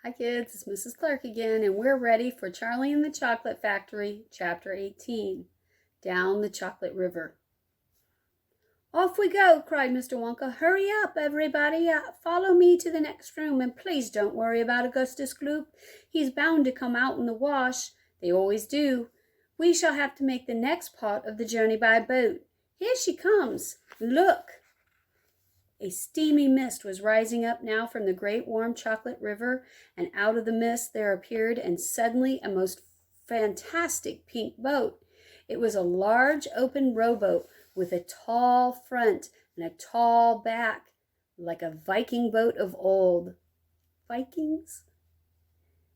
Hi kids, it's Mrs. Clark again, and we're ready for Charlie and the Chocolate Factory, Chapter 18, Down the Chocolate River. Off we go, cried Mr. Wonka. Hurry up, everybody. Follow me to the next room, and please don't worry about Augustus Gloop. He's bound to come out in the wash. They always do. We shall have to make the next part of the journey by boat. Here she comes. Look! A steamy mist was rising up now from the great warm chocolate river, and out of the mist there appeared, and suddenly, a most fantastic pink boat. It was a large open rowboat with a tall front and a tall back, like a Viking boat of old. Vikings?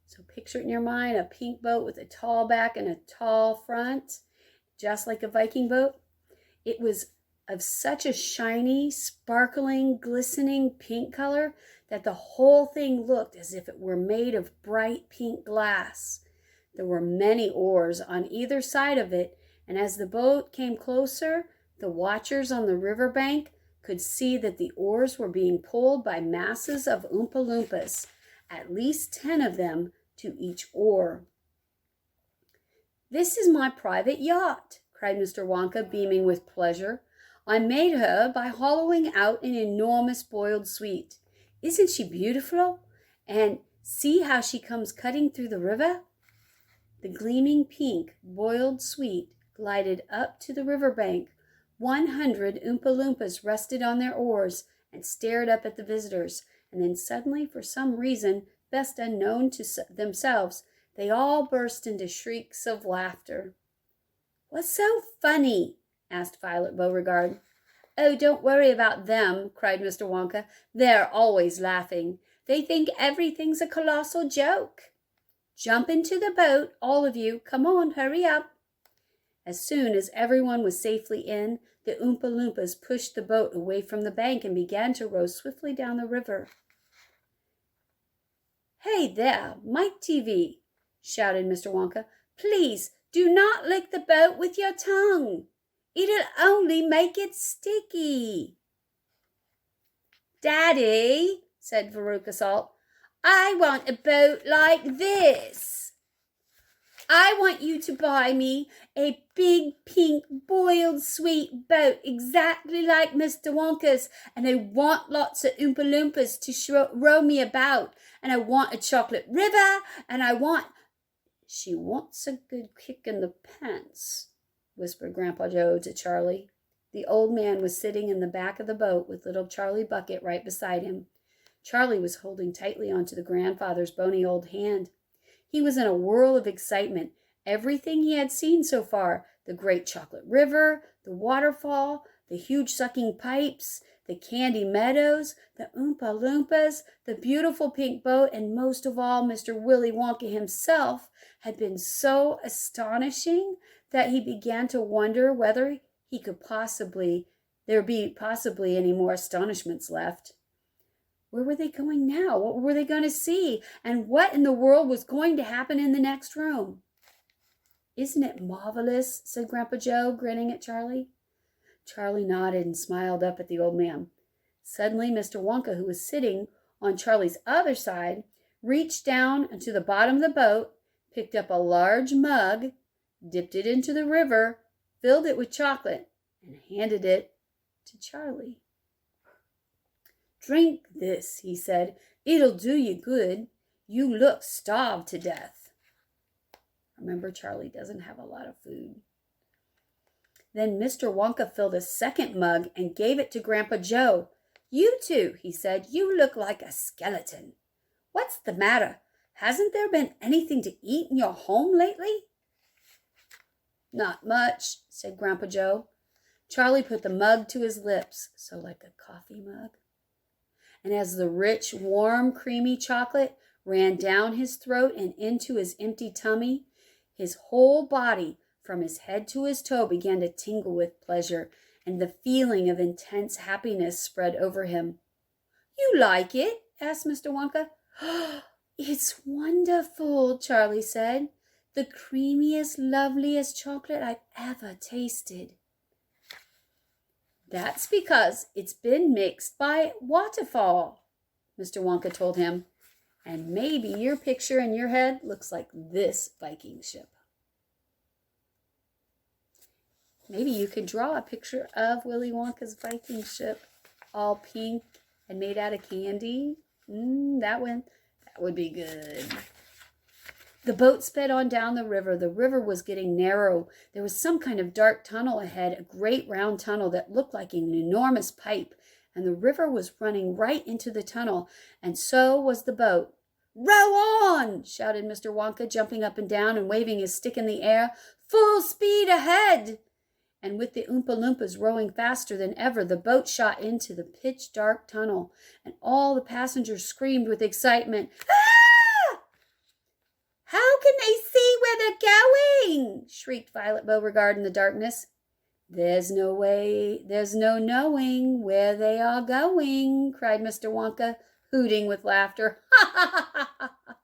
So picture it in your mind, a pink boat with a tall back and a tall front, just like a Viking boat. It was of such a shiny, sparkling, glistening pink color that the whole thing looked as if it were made of bright pink glass. There were many oars on either side of it, and as the boat came closer, the watchers on the river bank could see that the oars were being pulled by masses of Oompa Loompas, at least 10 of them to each oar. "This is my private yacht," cried Mr. Wonka, beaming with pleasure. "I made her by hollowing out an enormous boiled sweet. Isn't she beautiful? And see how she comes cutting through the river." The gleaming pink boiled sweet glided up to the river bank. 100 Oompa Loompas rested on their oars and stared up at the visitors, and then suddenly, for some reason best unknown to themselves, they all burst into shrieks of laughter. "What's so funny?" asked Violet Beauregard. "Oh, don't worry about them," cried Mr. Wonka. "They're always laughing. They think everything's a colossal joke. Jump into the boat, all of you. Come on, hurry up." As soon as everyone was safely in, the Oompa Loompas pushed the boat away from the bank and began to row swiftly down the river. "Hey there, Mike TV!" shouted Mr. Wonka. "Please do not lick the boat with your tongue. It'll only make it sticky." "Daddy," said Veruca Salt, "I want a boat like this. I want you to buy me a big pink boiled sweet boat exactly like Mr. Wonka's, and I want lots of Oompa Loompas to row me about, and I want a chocolate river, and I want—" "She wants a good kick in the pants," whispered Grandpa Joe to Charlie. The old man was sitting in the back of the boat with little Charlie Bucket right beside him. Charlie was holding tightly onto the grandfather's bony old hand. He was in a whirl of excitement. Everything he had seen so far, the great chocolate river, the waterfall, the huge sucking pipes, the candy meadows, the Oompa Loompas, the beautiful pink boat, and most of all, Mr. Willy Wonka himself, had been so astonishing that he began to wonder whether there be possibly any more astonishments left. Where were they going now? What were they going to see? And what in the world was going to happen in the next room? "Isn't it marvelous?" said Grandpa Joe, grinning at Charlie. Charlie nodded and smiled up at the old man. Suddenly, Mr. Wonka, who was sitting on Charlie's other side, reached down into the bottom of the boat, picked up a large mug, dipped it into the river, filled it with chocolate, and handed it to Charlie. "Drink this," he said. "It'll do you good. You look starved to death." Remember, Charlie doesn't have a lot of food. Then Mr. Wonka filled a second mug and gave it to Grandpa Joe. "You two," he said, "you look like a skeleton. What's the matter? Hasn't there been anything to eat in your home lately?" "Not much," said Grandpa Joe. Charlie put the mug to his lips, so like a coffee mug. And as the rich, warm, creamy chocolate ran down his throat and into his empty tummy, his whole body, from his head to his toe, began to tingle with pleasure, and the feeling of intense happiness spread over him. "You like it?" asked Mr. Wonka. "It's wonderful," Charlie said. "The creamiest, loveliest chocolate I've ever tasted." "That's because it's been mixed by waterfall," Mr. Wonka told him. And maybe your picture in your head looks like this Viking ship. Maybe you could draw a picture of Willy Wonka's Viking ship, all pink and made out of candy. That would be good. The boat sped on down the river. The river was getting narrow. There was some kind of dark tunnel ahead, a great round tunnel that looked like an enormous pipe, and the river was running right into the tunnel, and so was the boat. "Row on!" shouted Mr. Wonka, jumping up and down and waving his stick in the air. "Full speed ahead!" And with the Oompa Loompas rowing faster than ever, the boat shot into the pitch-dark tunnel, and all the passengers screamed with excitement. "Ah! How can they see where they're going?" shrieked Violet Beauregard in the darkness. There's no knowing where they are going," cried Mr. Wonka, hooting with laughter. "Ha ha ha ha ha!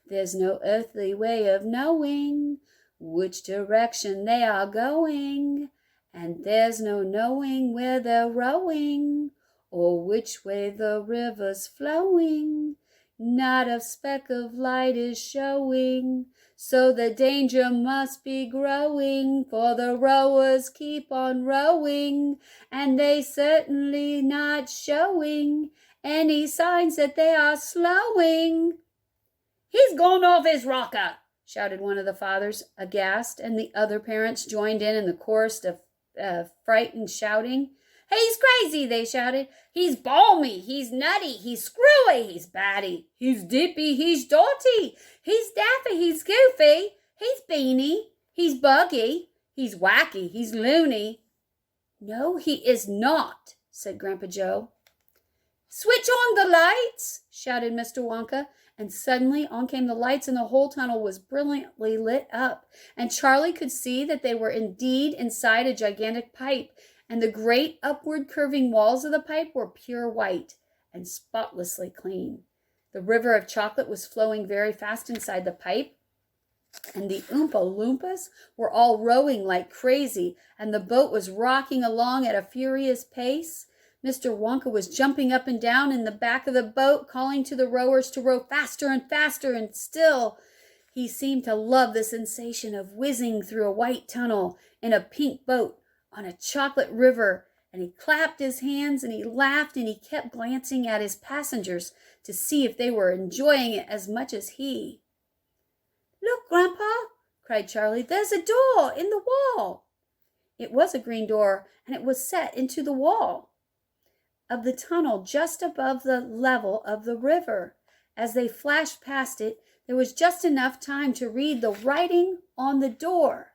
There's no earthly way of knowing which direction they are going, and there's no knowing where they're rowing, or which way the river's flowing. Not a speck of light is showing, so the danger must be growing, for the rowers keep on rowing, and they certainly not showing any signs that they are slowing." "He's gone off his rocker!" shouted one of the fathers, aghast, and the other parents joined in the chorus of frightened shouting. "He's crazy!" they shouted. "He's balmy! He's nutty! He's screwy! He's batty! He's dippy! He's dotty! He's daffy! He's goofy! He's beany! He's buggy! He's wacky! He's loony!" "No, he is not," said Grandpa Joe. "Switch on the lights!" shouted Mr. Wonka, and suddenly on came the lights, and the whole tunnel was brilliantly lit up, and Charlie could see that they were indeed inside a gigantic pipe, and the great upward curving walls of the pipe were pure white and spotlessly clean. The river of chocolate was flowing very fast inside the pipe, and the Oompa Loompas were all rowing like crazy, and the boat was rocking along at a furious pace. Mr. Wonka was jumping up and down in the back of the boat, calling to the rowers to row faster and faster, and still he seemed to love the sensation of whizzing through a white tunnel in a pink boat on a chocolate river, and he clapped his hands and he laughed and he kept glancing at his passengers to see if they were enjoying it as much as he. "Look, Grandpa!" cried Charlie. "There's a door in the wall." It was a green door, and it was set into the wall of the tunnel just above the level of the river. As they flashed past it, there was just enough time to read the writing on the door.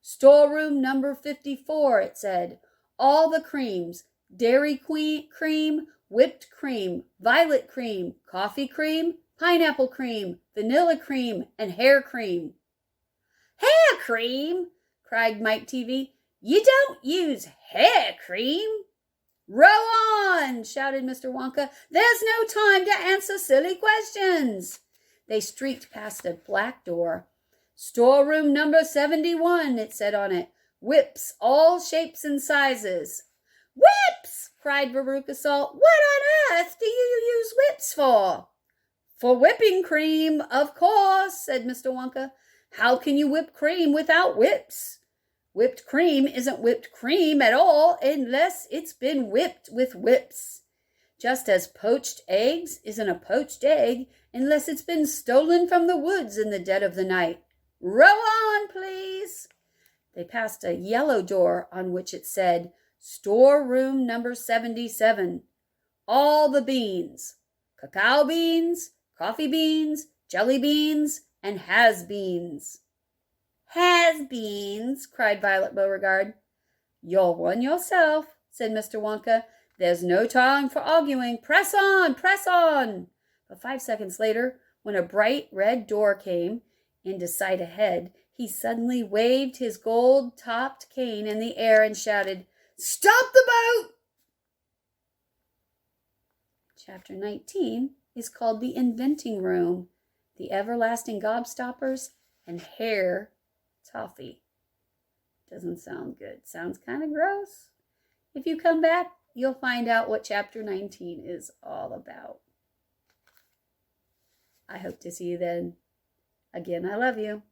"Storeroom number 54, it said. "All the creams, dairy cream, whipped cream, violet cream, coffee cream, pineapple cream, vanilla cream, and hair cream." "Hair cream!" cried Mike TV. "You don't use hair cream." "Row on!" shouted Mr. Wonka. "There's no time to answer silly questions." They streaked past a black door. "Storeroom number 71, it said on it. "Whips, all shapes and sizes." "Whips!" cried Veruca Salt. "What on earth do you use whips for?" "For whipping cream, of course," said Mr. Wonka. "How can you whip cream without whips? Whipped cream isn't whipped cream at all unless it's been whipped with whips. Just as poached eggs isn't a poached egg unless it's been stolen from the woods in the dead of the night. Row on, please." They passed a yellow door on which it said, "Storeroom number 77. All the beans. Cacao beans, coffee beans, jelly beans, and has-beens." "Has-beens," cried Violet Beauregard. "You're one yourself," said Mr. Wonka. "There's no time for arguing. Press on, press on." But 5 seconds later, when a bright red door came into sight ahead, he suddenly waved his gold-topped cane in the air and shouted, "Stop the boat!" Chapter 19 is called The Inventing Room, The Everlasting Gobstoppers, and Hair Toffee. Doesn't sound good. Sounds kind of gross. If you come back, you'll find out what Chapter 19 is all about. I hope to see you then. Again, I love you.